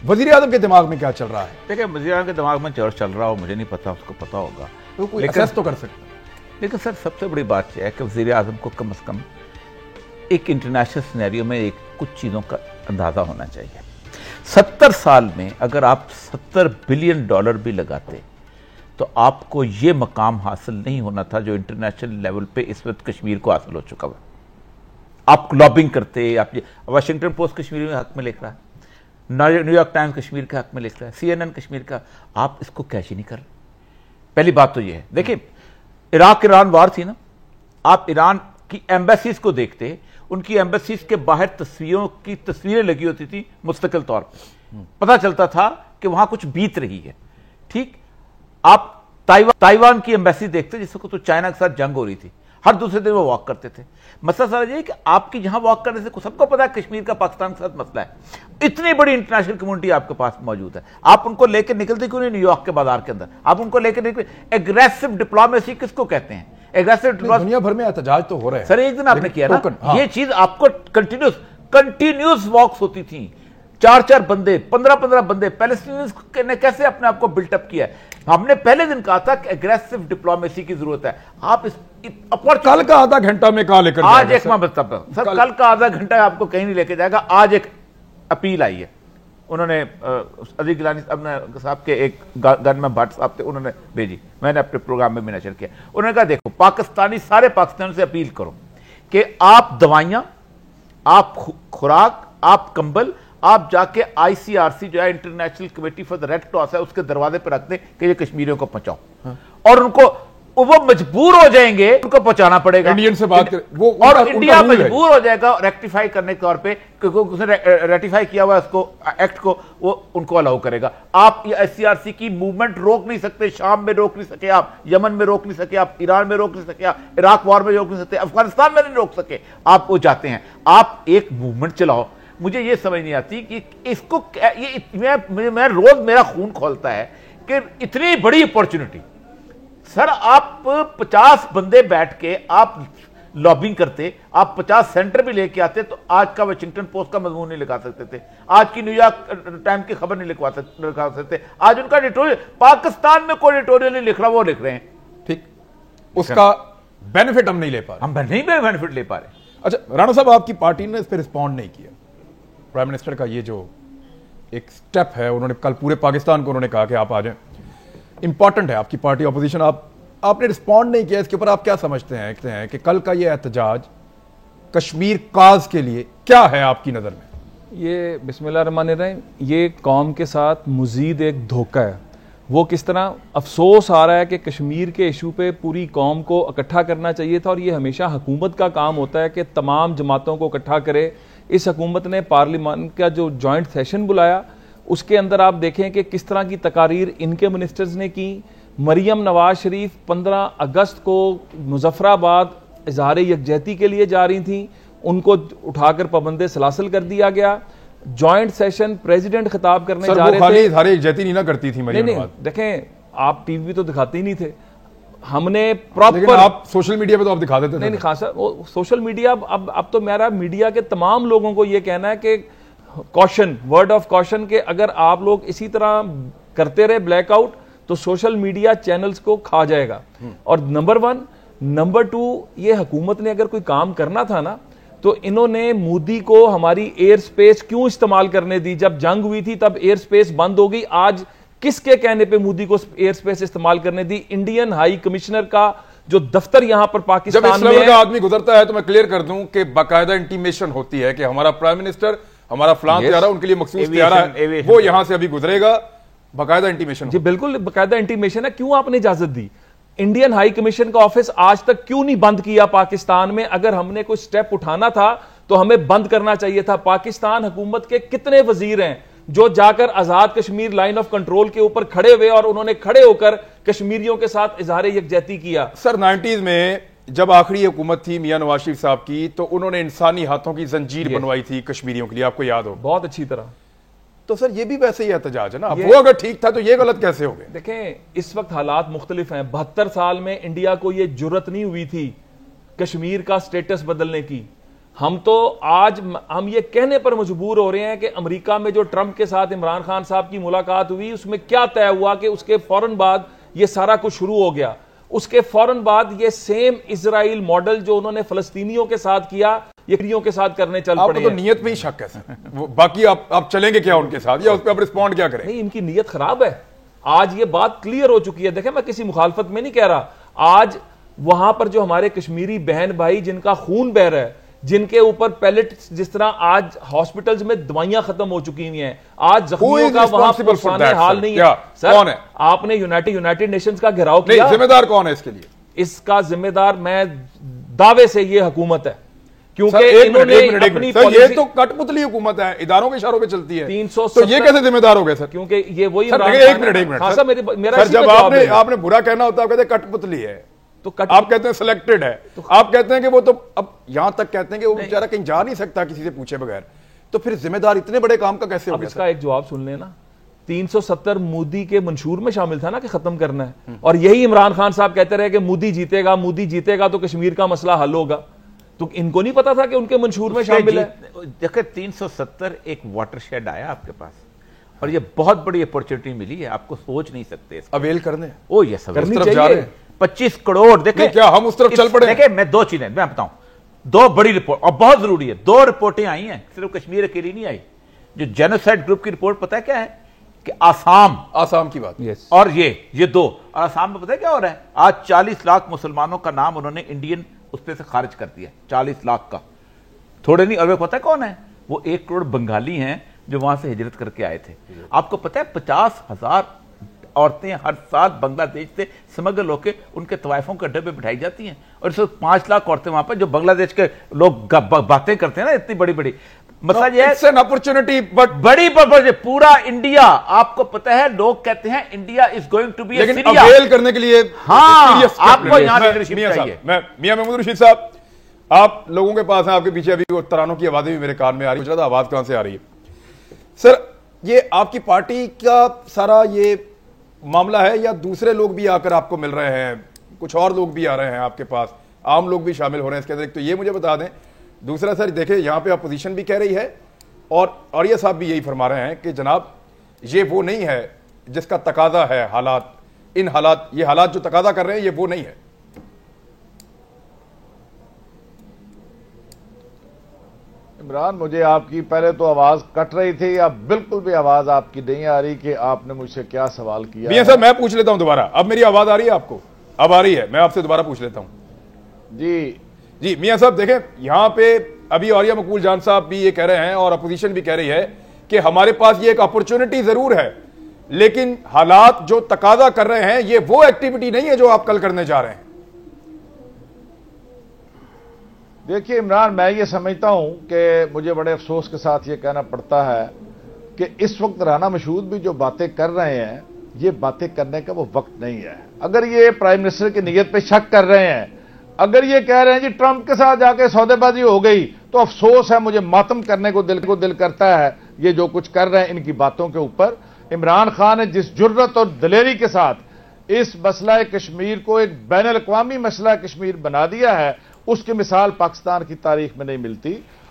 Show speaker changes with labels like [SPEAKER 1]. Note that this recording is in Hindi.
[SPEAKER 1] वजीर आजम के दिमाग में क्या चल रहा है?
[SPEAKER 2] देखिए, वजीर आजम के दिमाग में चल रहा हो मुझे नहीं पता, उसको पता होगा,
[SPEAKER 1] तो कोई असेस तो कर सकता है।
[SPEAKER 2] लेकिन सर सबसे बड़ी बात यह है कि वजीर आजम को कम से कम एक इंटरनेशनल सिनेरियो में एक कुछ चीज़ों का अंदाज़ा होना चाहिए। 70 साल में अगर आप $70 बिलियन भी लगाते तो आपको ये मकाम हासिल नहीं होना था जो इंटरनेशनल लेवल पे इस वक्त कश्मीर को हासिल हो चुका हुआ। आप लॉबिंग करते, आप वाशिंगटन पोस्ट कश्मीर में हक में लिख रहा है, न्यूयॉर्क टाइम्स कश्मीर के हक में लिख रहा है, CNN कश्मीर का, आप इसको कैश ही नहीं कर रहे। पहली बात तो ये है। देखिए, इराक ईरान वार थी ना, आप ईरान की एम्बेसीज को देखते, उनकी एम्बेसीज के बाहर तस्वीरों की तस्वीरें लगी होती थी मुस्तकिल तौर पर, पता चलता था कि वहां कुछ बीत रही है। ठीक, आप ताइवान की एम्बेसी देखते जिसको तो चाइना के साथ जंग हो रही थी, हर दूसरे दिन वो वॉक करते थे। मसला सारा ये कि आपकी यहां वॉक करने से सबको पता है कश्मीर का पाकिस्तान के साथ मसला है, इतनी बड़ी इंटरनेशनल कम्युनिटी आपके पास मौजूद है, आप उनको लेकर निकलते क्यों नहीं न्यूयॉर्क के बाजार के अंदर? आप उनको लेकर निकले। एग्रेसिव डिप्लोमेसी किसको कहते हैं? एग्रेसिव डिप्लोमेसी
[SPEAKER 1] दुनिया भर में एहतजाज तो हो रहे हैं
[SPEAKER 2] सर, एक दिन आपने किया ना,
[SPEAKER 1] हाँ।
[SPEAKER 2] ये चीज आपको कंटिन्यूस वॉक्स होती थी, 4-4 बंदे, 15-15 बंदे, पैलेस्टीनियंस ने कैसे अपने आप को बिल्टअप किया है। हमने पहले दिन कहा था कि एग्रेसिव डिप्लोमेसी की जरूरत है। आप इस
[SPEAKER 1] कल का आधा घंटा में कहा लेकर
[SPEAKER 2] आज एक मैं बताता हूं सर, कल का आधा घंटा आपको कहीं नहीं लेके जाएगा। आज एक अपील आई है, उन्होंने अजीज गिलानी साहब के एक गनमैन भट्ट साहब थे, उन्होंने भेजी, मैंने अपने प्रोग्राम में भी नशर किया। उन्होंने कहा देखो, सारे पाकिस्तानियों से अपील करो कि आप दवाइयां, आप खुराक, आप कंबल, आप जाके ICRC जो है international committee for the red cross है, उसके दरवाजे पर रख दें कि ये कश्मीरियों को पहुंचाओ। हाँ। और उनको वो मजबूर हो जाएंगे, उनको पहुंचाना पड़ेगा,
[SPEAKER 1] इंडियन से बात करें वो,
[SPEAKER 2] और इंडिया मजबूर हो जाएगा रेक्टिफाई करने के तौर पे, क्योंकि उसने रेटिफाई किया हुआ उसको एक्ट को, वो उनको अलाउ करेगा। आप ये ICRC की मूवमेंट रोक नहीं सकते, शाम में रोक नहीं सके आप, यमन में रोक नहीं सके आप, ईरान में रोक नहीं सके आप, इराक वॉर में रोक नहीं सकते, अफगानिस्तान में नहीं रोक सके आप। वो चाहते हैं आप एक मूवमेंट चलाओ। मुझे ये समझ नहीं आती कि इसको मैं रोज मेरा खून खोलता है कि इतनी बड़ी अपॉर्चुनिटी, सर आप 50 बंदे बैठ के आप लॉबिंग करते, आप 50 सेंटर भी लेके आते तो आज का वाशिंगटन पोस्ट का मजमून नहीं लिखा सकते थे, आज की न्यूयॉर्क टाइम्स की खबर नहीं लिखा सकते, आज उनका एडिटोरियल, पाकिस्तान में कोई एडिटोरियल नहीं लिख रहा, वो लिख रहे हैं।
[SPEAKER 1] ठीक, उसका बेनिफिट हम नहीं ले पा रहे,
[SPEAKER 2] हम नहीं बेनिफिट ले पा रहे।
[SPEAKER 1] अच्छा राणा साहब, आपकी पार्टी ने इस पर रिस्पॉन्ड नहीं किया। प्राइम मिनिस्टर का ये जो एक स्टेप है, उन्होंने कल पूरे पाकिस्तान को उन्होंने कहा कि आप आ जाएं, इंपॉर्टेंट है, आपकी पार्टी ऑपोजिशन, आपने रिस्पॉन्ड नहीं किया। इसके ऊपर आप क्या समझते हैं कि कल का ये एहतजाज कश्मीर काज के लिए क्या है आपकी नज़र में?
[SPEAKER 3] ये बिस्मिल्लाहिर्रहमानिर्रहीम, ये कौम के साथ मजीद एक धोखा है। वो किस तरह अफसोस आ रहा है कि कश्मीर के इशू पे पूरी कौम को इकट्ठा करना चाहिए था, और ये हमेशा हुकूमत का काम होता है कि तमाम जमातों को इकट्ठा करे। इस हुकूमत ने पार्लियामेंट का जो जॉइंट सेशन बुलाया, उसके अंदर आप देखें कि किस तरह की तकारीर इनके मिनिस्टर्स ने की। मरियम नवाज शरीफ 15 अगस्त को मुजफ्फराबाद इजहार यकजहती के लिए जा रही थी, उनको उठाकर पाबंदे सलासल कर दिया गया। जॉइंट सेशन प्रेसिडेंट खिताब करने जा रहे थे,
[SPEAKER 1] इजहार यकजहती नहीं ना करती थी मरियम नवाज।
[SPEAKER 3] देखें, आप टीवी तो दिखाते ही नहीं थे, हमने प्रॉपर,
[SPEAKER 1] आप सोशल मीडिया पे तो आप दिखा देते थे।
[SPEAKER 3] नहीं खास सोशल मीडिया, अब तो मेरा मीडिया के तमाम लोगों को यह कहना है कि कॉशन, वर्ड ऑफ कॉशन, के अगर आप लोग इसी तरह करते रहे ब्लैकआउट तो सोशल मीडिया चैनल्स को खा जाएगा। और नंबर 1, नंबर 2, ये हुकूमत ने अगर कोई काम करना था ना, तो इन्होंने मोदी को हमारी एयर स्पेस क्यों इस्तेमाल करने दी? जब जंग हुई थी तब एयर स्पेस बंद हो गई, आज किसके कहने पे मोदी को एयर स्पेस इस्तेमाल करने दी? इंडियन हाई कमिश्नर का जो दफ्तर यहां पर पाकिस्तान में है,
[SPEAKER 1] का आदमी गुजरता है तो मैं क्लियर कर दूं कि बाकायदा इंटीमेशन होती है कि हमारा प्राइम मिनिस्टर, हमारा फलां त्यारा, उनके लिए मखसूस त्यारा है, वो यहां से अभी गुजरेगा, बाकायदा इंटीमेशन।
[SPEAKER 3] जी बिल्कुल, बाकायदा इंटीमेशन है। क्यों आपने इजाजत दी? इंडियन हाई कमीशन का ऑफिस आज तक क्यों नहीं बंद किया पाकिस्तान में? अगर हमने कोई स्टेप उठाना था तो हमें बंद करना चाहिए था। पाकिस्तान हुकूमत के कितने वजीर हैं जो जाकर आजाद कश्मीर लाइन ऑफ कंट्रोल के ऊपर खड़े हुए और उन्होंने खड़े होकर कश्मीरियों के साथ इजहार यकजहती किया?
[SPEAKER 1] सर 90s में जब आखिरी हुकूमत थी मियां नवाज शरीफ साहब की, तो उन्होंने इंसानी हाथों की जंजीर बनवाई थी कश्मीरियों के लिए, आपको याद हो
[SPEAKER 3] बहुत अच्छी तरह।
[SPEAKER 1] तो सर ये भी वैसे ही एहतजाज है ना, वो अगर ठीक था तो ये गलत कैसे हो गए?
[SPEAKER 3] देखें, इस वक्त हालात मुख्तलिफ हैं। 72 साल में इंडिया को ये जुर्रत नहीं हुई थी कश्मीर का स्टेटस बदलने की। हम तो आज हम ये कहने पर मजबूर हो रहे हैं कि अमेरिका में जो ट्रंप के साथ इमरान खान साहब की मुलाकात हुई उसमें क्या तय हुआ कि उसके फौरन बाद ये सारा कुछ शुरू हो गया। उसके फौरन बाद ये सेम इजराइल मॉडल जो उन्होंने फलस्तीनियों के साथ किया ये क्रियों के साथ करने चल पड़े।
[SPEAKER 1] तो नियत में ही शक है सर। बाकी आप चलेंगे क्या उनके साथ या उस पर आप रिस्पॉन्ड क्या करें?
[SPEAKER 3] नहीं, इनकी नियत खराब है। आज ये बात क्लियर हो चुकी है। देखें, मैं किसी मुखालफत में नहीं कह रहा। आज वहां पर जो हमारे कश्मीरी बहन भाई जिनका खून बह रहा है, जिनके ऊपर पैलेट्स, जिस तरह आज हॉस्पिटल्स में दवाइयां खत्म हो चुकी हुई हैं, आज जख्मियों का वहां पुरसाने हाल नहीं है। सर, कौन है? आपने यूनाइटेड नेशंस का घेराव किया।
[SPEAKER 1] जिम्मेदार कौन है इसके लिए?
[SPEAKER 3] इसका जिम्मेदार मैं दावे से ये हुकूमत है, क्योंकि इन्होंने अपनी
[SPEAKER 1] ये तो कठपुतली हुकूमत है, इदारों के इशारों पे चलती है।
[SPEAKER 3] 370
[SPEAKER 1] तो ये कैसे जिम्मेदार हो गए सर?
[SPEAKER 3] क्योंकि ये वही
[SPEAKER 1] एक मिनट मेरा जब आपने बुरा कहना होता है कहते कठपुतली है, तो आप कहते हैं सिलेक्टेड है, तो आप कहते हैं कि वो तो अब यहां तक कहते हैं कि वो बेचारा कहीं जा नहीं सकता किसी से पूछे बगैर, तो फिर जिम्मेदार इतने बड़े काम का कैसे हो गया?
[SPEAKER 3] इसका एक जवाब सुन लेना। 370 मोदी के मंशूर में शामिल था ना कि खत्म करना है, और यही इमरान खान साहब कहते रहे कि मोदी जीतेगा तो कश्मीर का मसला हल होगा। तो इनको नहीं पता था कि उनके मंशूर में शामिल है?
[SPEAKER 2] देखिए 370 एक वाटरशेड आया आपके पास और ये बहुत बड़ी अपॉर्चुनिटी मिली है, आपको सोच नहीं सकते।
[SPEAKER 1] अवेल करने
[SPEAKER 2] ओ यस,
[SPEAKER 1] करनी चाहिए।
[SPEAKER 2] 25 करोड़ देखें,
[SPEAKER 1] क्या हम उस तरफ चल पड़े?
[SPEAKER 2] देखिए मैं दो चीजें मैं बताऊं, दो बड़ी रिपोर्ट और बहुत जरूरी है, दो रिपोर्टें आई हैं, सिर्फ कश्मीर अकेली नहीं आई। जो जेनोसाइड ग्रुप की रिपोर्ट पता है क्या है कि आसाम की बात,
[SPEAKER 3] yes.
[SPEAKER 2] और ये दो, और आसाम में पता है क्या हो रहा है? आज 40 लाख मुसलमानों का नाम उन्होंने इंडियन उस पे से खारिज कर दिया, 40 लाख का, थोड़े नहीं। और वे पता है कौन है? वो 1 करोड़ बंगाली हैं जो वहां से हिजरत करके आए थे। आपको पता है 50,000 औरतें हर साल बांग्लादेश से स्मगल होकर उनके तवाइफों के अड्डे पे बिठाई जाती हैं, और इस वक्त 5 लाख औरतें वहां पर जो बांग्लादेश के लोग बातें करते हैं ना इतनी बड़ी बड़ी, मतलब ये
[SPEAKER 1] इट्स एन अपॉर्चुनिटी, बट
[SPEAKER 2] बड़ी पूरा इंडिया, आपको पता है लोग कहते हैं India is going to be,
[SPEAKER 1] लेकिन अवेल करने के लिए
[SPEAKER 2] हाँ आपको यहां लीडरशिप चाहिए।
[SPEAKER 1] मियां महमूद रशीद साहब, आप लोगों के पास हैं, आपके पीछे अभी वो तरानों की आवाजें भी मेरे कान में आ रही है, आवाज कहां से आ रही है सर? ये आपकी पार्टी का सारा ये मामला है या दूसरे लोग भी आकर आपको मिल रहे हैं, कुछ और लोग भी आ रहे हैं आपके पास, आम लोग भी शामिल हो रहे हैं इसके अंदर? तो ये मुझे बता दें। दूसरा सर, देखें यहाँ पे अपोजिशन भी कह रही है और आर्या साहब भी यही फरमा रहे हैं कि जनाब ये वो नहीं है जिसका तकाजा है, हालात, ये हालात जो तकाजा कर रहे हैं ये वो नहीं है।
[SPEAKER 4] इमरान, मुझे आपकी पहले तो आवाज कट रही थी, अब बिल्कुल भी आवाज आपकी नहीं आ रही कि आपने मुझसे क्या सवाल किया।
[SPEAKER 1] मियां साहब मैं पूछ लेता हूं दोबारा, अब मेरी आवाज आ रही है आपको? अब आ रही है, मैं आपसे दोबारा पूछ लेता हूं। जी मियां साहब, देखें यहां पे अभी आर्या मकबूल जान साहब भी ये कह रहे हैं और अपोजिशन भी कह रही है कि हमारे पास ये एक अपॉर्चुनिटी जरूर है, लेकिन हालात जो तकाजा कर रहे हैं ये वो एक्टिविटी नहीं है जो आप कल करने जा रहे हैं।
[SPEAKER 4] देखिए इमरान, मैं ये समझता हूं कि मुझे बड़े अफसोस के साथ ये कहना पड़ता है कि इस वक्त राना मशहूद भी जो बातें कर रहे हैं ये बातें करने का वो वक्त नहीं है। अगर ये प्राइम मिनिस्टर की नीयत पे शक कर रहे हैं, अगर ये कह रहे हैं जी ट्रंप के साथ जाके सौदेबाजी हो गई, तो अफसोस है, मुझे मातम करने को दिल करता है ये जो कुछ कर रहे हैं इनकी बातों के ऊपर। इमरान खान ने जिस जुर्रत और दलेरी के साथ इस मसला कश्मीर को एक बैन अल अक़वामी मसला कश्मीर बना दिया है, उसकी मिसाल पाकिस्तान की तारीख में नहीं मिलती।